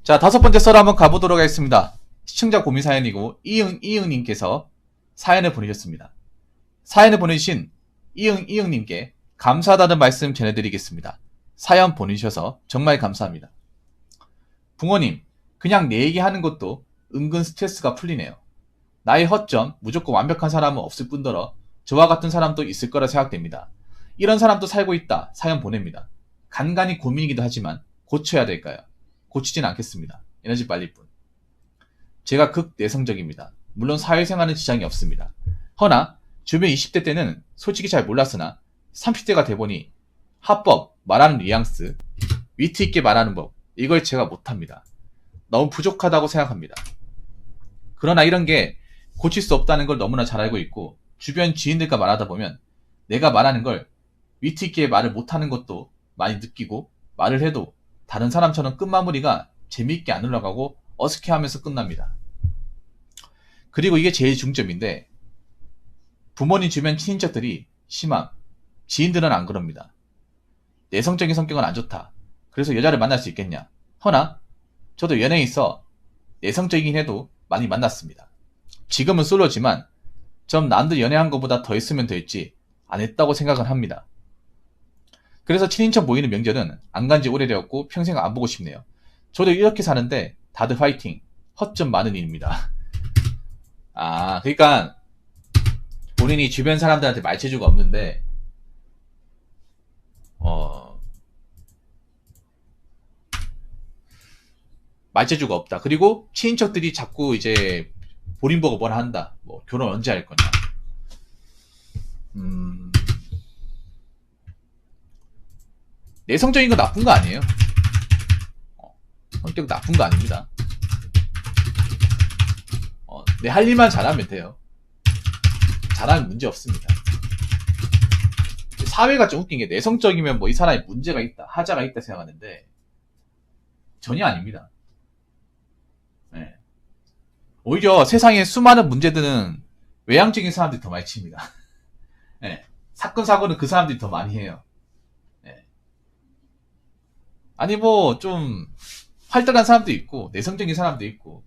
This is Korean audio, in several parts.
자, 다섯 번째 썰 한번 가보도록 하겠습니다. 시청자 고민 사연이고, 이응님께서 사연을 보내셨습니다. 사연을 보내주신 이응님께 감사하다는 말씀 전해드리겠습니다. 사연 보내주셔서 정말 감사합니다. 붕어님, 그냥 내 얘기하는 것도 은근 스트레스가 풀리네요. 나의 허점, 무조건 완벽한 사람은 없을 뿐더러 저와 같은 사람도 있을 거라 생각됩니다. 이런 사람도 살고 있다. 사연 보냅니다. 간간히 고민이기도 하지만 고쳐야 될까요? 고치진 않겠습니다. 에너지 빨릴 뿐. 제가 극내성적입니다. 물론 사회생활은 지장이 없습니다. 허나 주변 20대 때는 솔직히 잘 몰랐으나 30대가 돼보니 합법, 말하는 뉘앙스, 위트 있게 말하는 법, 이걸 제가 못합니다. 너무 부족하다고 생각합니다. 그러나 이런 게 고칠 수 없다는 걸 너무나 잘 알고 있고, 주변 지인들과 말하다 보면 내가 말하는 걸 위트 있게 말을 못하는 것도 많이 느끼고, 말을 해도 다른 사람처럼 끝마무리가 재미있게 안 올라가고 어색해하면서 끝납니다. 그리고 이게 제일 중점인데, 부모님 주변 친인척들이 심함, 지인들은 안 그럽니다. 내성적인 성격은 안 좋다. 그래서 여자를 만날 수 있겠냐. 허나 저도 연애에 있어 내성적이긴 해도 많이 만났습니다. 지금은 솔로지만 전 남들 연애한 것보다 더 했으면 됐지 안 했다고 생각을 합니다. 그래서 친인척 모이는 명절은 안 간지 오래되었고 평생 안 보고 싶네요. 저도 이렇게 사는데 다들 화이팅. 허점 많은 일입니다. 그러니까 본인이 주변 사람들한테 말재주가 없는데 말재주가 없다. 그리고 친인척들이 자꾸 이제 본인 보고 뭘 한다. 뭐 결혼 언제 할 거냐. 내성적인 거 나쁜 거 아니에요. 성격 나쁜 거 아닙니다. 내 할 일만 잘하면 돼요. 잘하면 문제 없습니다. 사회가 좀 웃긴 게 내성적이면 뭐 이 사람이 문제가 있다, 하자가 있다 생각하는데 전혀 아닙니다. 네. 오히려 세상에 수많은 문제들은 외향적인 사람들이 더 많이 칩니다. 네. 사건 사고는 그 사람들이 더 많이 해요. 네. 아니 뭐 좀 활달한 사람도 있고 내성적인 사람도 있고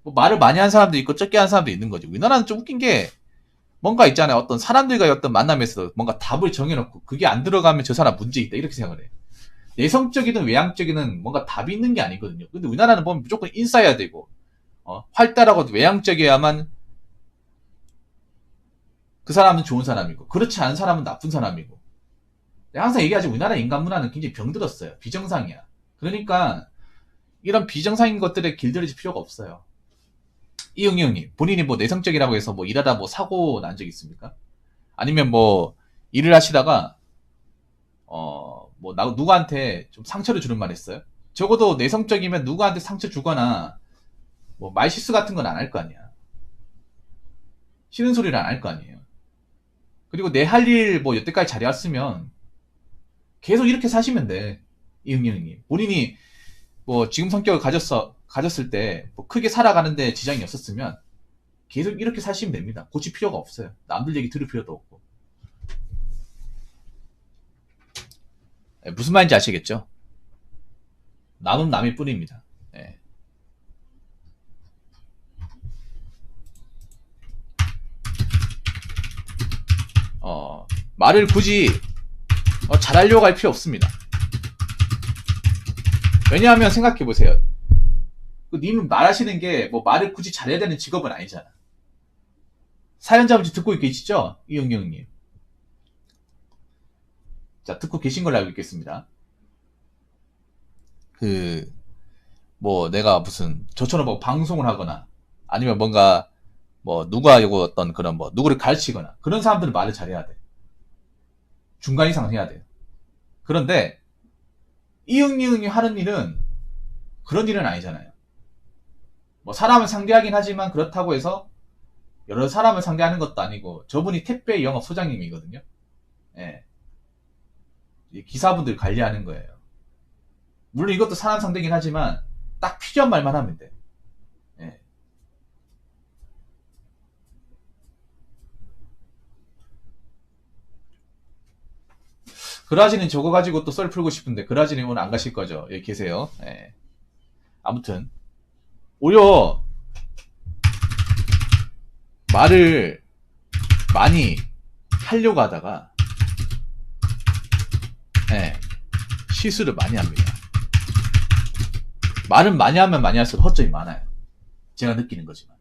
뭐 말을 많이 하는 사람도 있고 적게 하는 사람도 있는 거죠. 우리나라는 좀 웃긴 게 뭔가 있잖아요. 어떤 사람들과의 어떤 만남에서 뭔가 답을 정해놓고 그게 안 들어가면 저 사람 문제 있다 이렇게 생각을 해. 내성적이든 외향적이든 뭔가 답이 있는 게 아니거든요. 근데 우리나라는 보면 무조건 인싸여야 되고 활달하고 외향적이어야만 그 사람은 좋은 사람이고 그렇지 않은 사람은 나쁜 사람이고. 항상 얘기하지 우리나라 인간 문화는 굉장히 병들었어요. 비정상이야. 그러니까 이런 비정상인 것들에 길들여질 필요가 없어요. 이응이 형님, 본인이 뭐 내성적이라고 해서 뭐 일하다 뭐 사고 난 적 있습니까? 아니면 뭐 일을 하시다가 뭐 누구한테 좀 상처를 주는 말 했어요? 적어도 내성적이면 누구한테 상처 주거나 뭐 말실수 같은 건 안 할 거 아니야. 싫은 소리를 안 할 거 아니에요. 그리고 내 할 일 뭐 여태까지 잘해왔으면 계속 이렇게 사시면 돼. 이응이 형님. 본인이 뭐 지금 성격을 가졌을 때 뭐 크게 살아가는데 지장이 없었으면 계속 이렇게 사시면 됩니다. 고칠 필요가 없어요. 남들 얘기 들을 필요도 없고. 무슨 말인지 아시겠죠? 남은 남일 뿐입니다. 네. 말을 굳이 잘하려고 할 필요 없습니다. 왜냐하면 생각해보세요. 님은 말하시는 게 뭐 말을 굳이 잘해야 되는 직업은 아니잖아. 사연자분이 듣고 계시죠? 이영경님. 자, 듣고 계신 걸로 알고 있겠습니다. 뭐 내가 무슨 저처럼 뭐 방송을 하거나 아니면 뭔가 뭐 누구하고 어떤 그런 뭐 누구를 가르치거나 그런 사람들은 말을 잘해야 돼. 중간 이상 해야 돼. 그런데 이응이응이 하는 일은 그런 일은 아니잖아요. 뭐 사람을 상대하긴 하지만 그렇다고 해서 여러 사람을 상대하는 것도 아니고 저분이 택배 영업 소장님이거든요. 예. 기사분들 관리하는 거예요. 물론 이것도 사람 상대긴 하지만 딱 필요한 말만 하면 돼. 예. 그라지는 저거 가지고 또 썰 풀고 싶은데 그라지는 오늘 안 가실 거죠? 여기 계세요. 예. 아무튼 오히려 말을 많이 하려고 하다가 실수를 많이 합니다. 말은 많이 하면 많이 할수록 허점이 많아요. 제가 느끼는 거지만.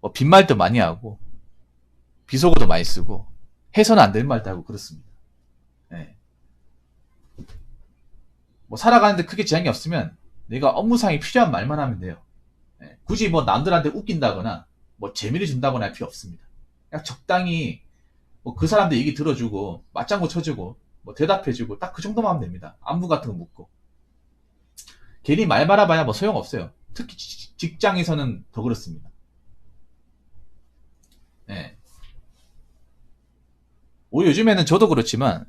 뭐 빈말도 많이 하고 비속어도 많이 쓰고 해서는 안 되는 말도 하고 그렇습니다. 뭐 살아가는데 크게 지장이 없으면 내가 업무상에 필요한 말만 하면 돼요. 굳이 뭐 남들한테 웃긴다거나 뭐 재미를 준다거나 할 필요 없습니다. 그냥 적당히 뭐 그 사람들 얘기 들어주고 맞장구 쳐주고 뭐 대답해주고 딱 그 정도만 하면 됩니다. 안부 같은 거 묻고. 괜히 말 많아봐야 뭐 소용없어요. 특히 직장에서는 더 그렇습니다. 오히려 요즘에는 저도 그렇지만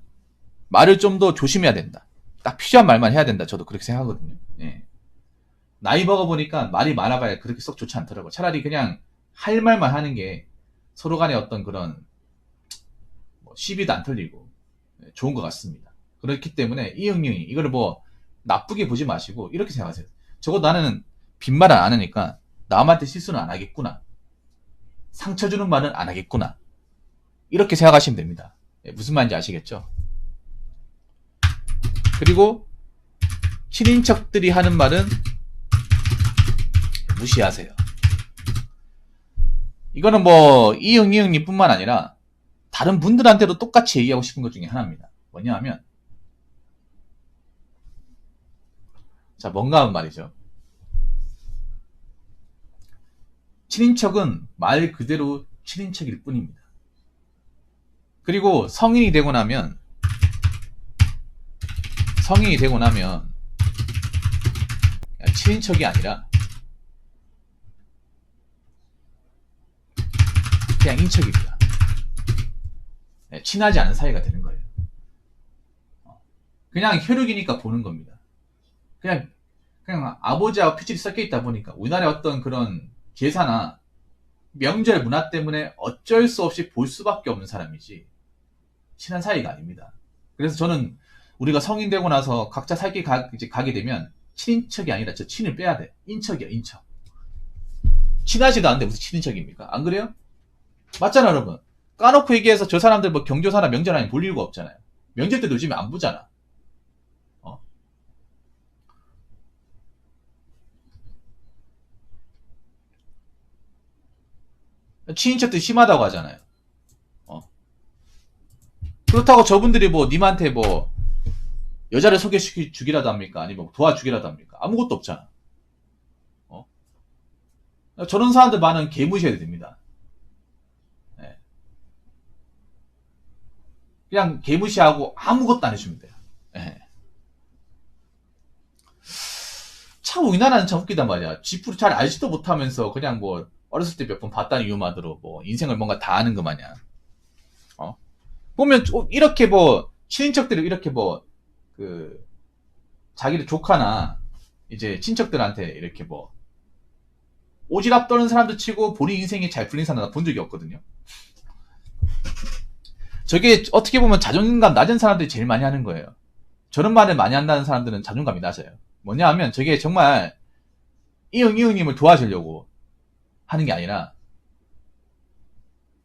말을 좀 더 조심해야 된다. 딱 필요한 말만 해야 된다. 저도 그렇게 생각하거든요. 나이 먹어보니까 말이 많아봐야 그렇게 썩 좋지 않더라고요. 차라리 그냥 할 말만 하는 게 서로 간에 어떤 그런 뭐 시비도 안 털리고 좋은 것 같습니다. 그렇기 때문에 이응이응이 이거를 뭐 나쁘게 보지 마시고 이렇게 생각하세요. 적어도 나는 빈말은 안 하니까 남한테 실수는 안 하겠구나. 상처 주는 말은 안 하겠구나. 이렇게 생각하시면 됩니다. 무슨 말인지 아시겠죠? 그리고 친인척들이 하는 말은 무시하세요. 이거는 뭐 이응이응님 뿐만 아니라 다른 분들한테도 똑같이 얘기하고 싶은 것 중에 하나입니다. 뭐냐 하면 자, 뭔가 하면 말이죠. 친인척은 말 그대로 친인척일 뿐입니다. 그리고 성인이 되고 나면 친인척이 아니라 그냥 인척입니다. 친하지 않은 사이가 되는 거예요. 그냥 혈육이니까 보는 겁니다. 그냥 아버지하고 피질이 섞여 있다 보니까 우리나라의 어떤 그런 제사나 명절 문화 때문에 어쩔 수 없이 볼 수밖에 없는 사람이지 친한 사이가 아닙니다. 그래서 저는 우리가 성인 되고 나서 각자 살 길 이제 가게 되면 친인척이 아니라 저 친을 빼야 돼. 인척이야, 인척. 친하지도 않은데 무슨 친인척입니까? 안 그래요? 맞잖아, 여러분. 까놓고 얘기해서 저 사람들 뭐 경조사나 명절 아니면 볼 이유가 없잖아요. 명절 때도 요즘에 안 보잖아. 친인척도 심하다고 하잖아요. 그렇다고 저분들이 뭐 님한테 뭐 여자를 소개시켜주기라도 합니까? 아니면 도와주기라도 합니까? 아무것도 없잖아. 저런 사람들 많은 개무시해야 됩니다. 그냥 개무시하고 아무것도 안 해주면 돼요. 참 우리나라는 참 웃기단 말이야. 쥐뿔 잘 알지도 못하면서 그냥 뭐 어렸을 때 몇 번 봤다는 이유만으로 뭐 인생을 뭔가 다 아는 것 마냥. 보면 이렇게 뭐 친인척들이 이렇게 뭐 그 자기들 조카나 이제 친척들한테 이렇게 뭐 오지랖 떠는 사람도 치고 본인 인생이 잘 풀린 사람 본 적이 없거든요. 저게 어떻게 보면 자존감 낮은 사람들이 제일 많이 하는 거예요. 저런 말을 많이 한다는 사람들은 자존감이 낮아요. 뭐냐 하면 저게 정말 이응님을 도와주려고 하는 게 아니라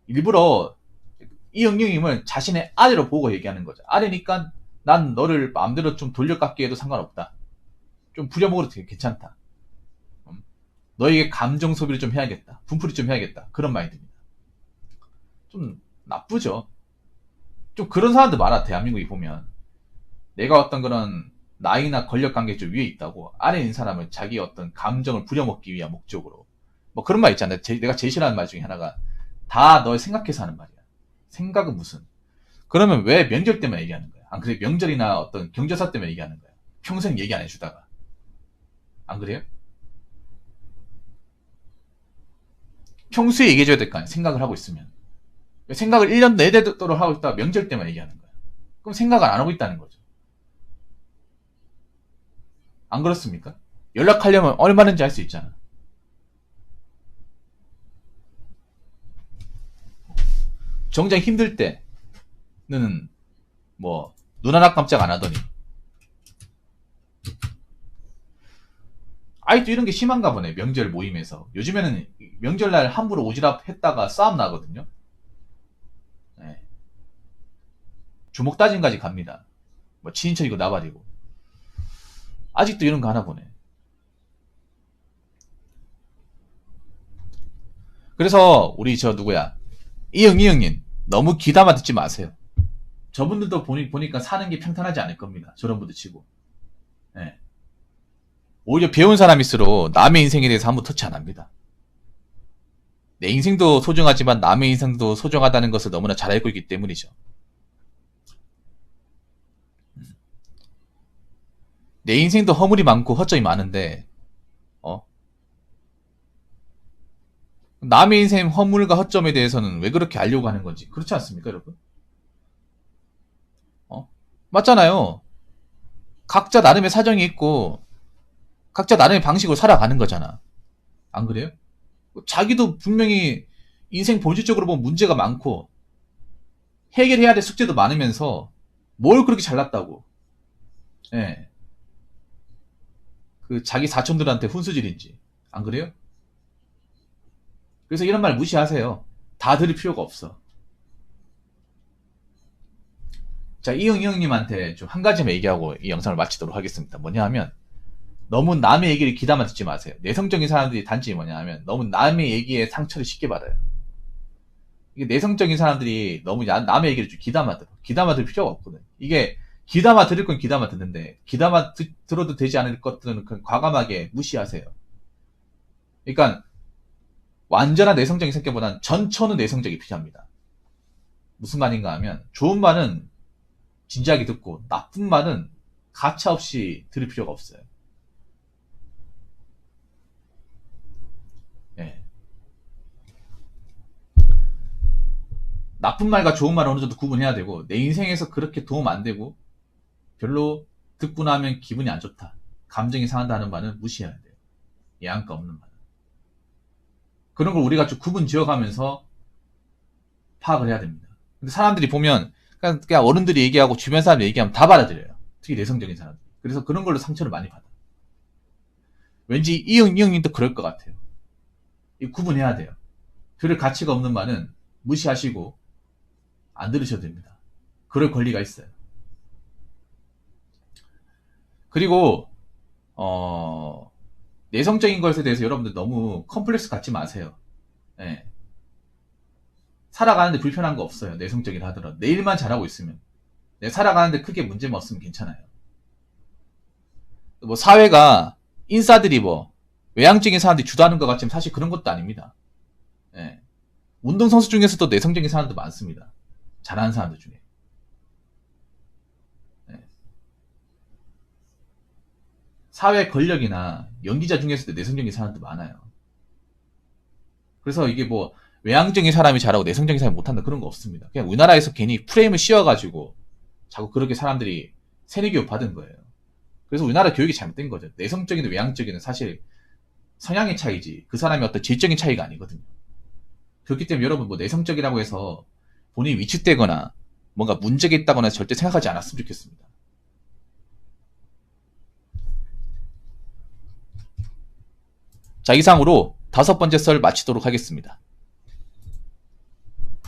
일부러 이응님을 자신의 아래로 보고 얘기하는 거죠. 아래니까 난 너를 마음대로 좀 돌려깎기 해도 상관없다. 좀 부려먹어도 되게 괜찮다. 너에게 감정 소비를 좀 해야겠다. 분풀이 좀 해야겠다. 그런 마인드입니다. 좀 나쁘죠. 좀 그런 사람들 많아. 대한민국이 보면 내가 어떤 그런 나이나 권력 관계 좀 위에 있다고 아래에 있는 사람을 자기 어떤 감정을 부려먹기 위한 목적으로 뭐 그런 말 있잖아요. 내가 제일 싫어하는 말 중에 하나가 다 널 생각해서 하는 말이야. 생각은 무슨? 그러면 왜 명절 때만 얘기하는 거야? 안 그래? 명절이나 어떤 경조사 때문에 얘기하는 거야. 평생 얘기 안 해주다가. 안 그래요? 평소에 얘기해줘야 될 거 아니야. 생각을 하고 있으면. 생각을 1년 내내도록 하고 있다가 명절 때만 얘기하는 거야. 그럼 생각을 안 하고 있다는 거죠. 안 그렇습니까? 연락하려면 얼마든지 할 수 있잖아. 정작 힘들 때는 뭐 눈 하나 깜짝 안 하더니 아직도 이런 게 심한가 보네. 명절 모임에서. 요즘에는 명절날 함부로 오지랖 했다가 싸움 나거든요. 네. 주먹 다짐까지 갑니다. 뭐 친인척이고 나발이고. 아직도 이런 거 하나 보네. 그래서 우리 저 누구야 이응님 너무 귀담아 듣지 마세요. 저분들도 보니까 사는 게 평탄하지 않을 겁니다. 저런 분들 치고. 네. 오히려 배운 사람일수록 남의 인생에 대해서 아무 터치 안 합니다. 내 인생도 소중하지만 남의 인생도 소중하다는 것을 너무나 잘 알고 있기 때문이죠. 내 인생도 허물이 많고 허점이 많은데 남의 인생 허물과 허점에 대해서는 왜 그렇게 알려고 하는 건지. 그렇지 않습니까, 여러분? 맞잖아요. 각자 나름의 사정이 있고 각자 나름의 방식으로 살아가는 거잖아. 안 그래요? 자기도 분명히 인생 본질적으로 보면 문제가 많고 해결해야 될 숙제도 많으면서 뭘 그렇게 잘났다고. 예. 그 자기 사촌들한테 훈수질인지. 안 그래요? 그래서 이런 말 무시하세요. 다 들을 필요가 없어. 자, 이응님한테 좀 한 가지만 얘기하고 이 영상을 마치도록 하겠습니다. 뭐냐 하면 너무 남의 얘기를 귀담아 듣지 마세요. 내성적인 사람들이 단점이 뭐냐 하면 너무 남의 얘기에 상처를 쉽게 받아요. 이게 내성적인 사람들이 너무 남의 얘기를 좀 귀담아 들어. 귀담아 들을 필요가 없거든. 이게 귀담아 들을 건 귀담아 듣는데 귀담아 들어도 되지 않을 것들은 그냥 과감하게 무시하세요. 그러니까 완전한 내성적인 성격보다는 전천후 내성적이 필요합니다. 무슨 말인가 하면 좋은 말은 진지하게 듣고 나쁜 말은 가차없이 들을 필요가 없어요. 예. 나쁜 말과 좋은 말을 어느 정도 구분해야 되고 내 인생에서 그렇게 도움 안 되고 별로 듣고 나면 기분이 안 좋다. 감정이 상한다는 말은 무시해야 돼요. 예안가 없는 말. 그런 걸 우리가 좀 구분 지어가면서 파악을 해야 됩니다. 근데 사람들이 보면 그냥 어른들이 얘기하고 주변 사람들이 얘기하면 다 받아들여요. 특히 내성적인 사람들. 그래서 그런 걸로 상처를 많이 받아. 왠지 이응님도 그럴 것 같아요. 이 구분해야 돼요. 별의 가치가 없는 말은 무시하시고 안 들으셔도 됩니다. 그럴 권리가 있어요. 그리고 내성적인 것에 대해서 여러분들 너무 컴플렉스 갖지 마세요. 네. 살아가는데 불편한 거 없어요. 내성적이라 하더라도 내 일만 잘하고 있으면 살아가는데 크게 문제만 없으면 괜찮아요. 뭐 사회가 인싸들이 뭐 외향적인 사람들이 주도하는 것 같지만 사실 그런 것도 아닙니다. 네. 운동선수 중에서도 내성적인 사람도 많습니다. 잘하는 사람들 중에. 네. 사회 권력이나 연기자 중에서도 내성적인 사람도 많아요. 그래서 이게 뭐 외향적인 사람이 잘하고 내성적인 사람이 못한다 그런 거 없습니다. 그냥 우리나라에서 괜히 프레임을 씌워가지고 자꾸 그렇게 사람들이 세뇌교육 받은 거예요. 그래서 우리나라 교육이 잘못된 거죠. 내성적인 외향적인은 사실 성향의 차이지 그 사람의 어떤 질적인 차이가 아니거든요. 그렇기 때문에 여러분 뭐 내성적이라고 해서 본인이 위축되거나 뭔가 문제가 있다거나 절대 생각하지 않았으면 좋겠습니다. 자, 이상으로 5번째 썰 마치도록 하겠습니다.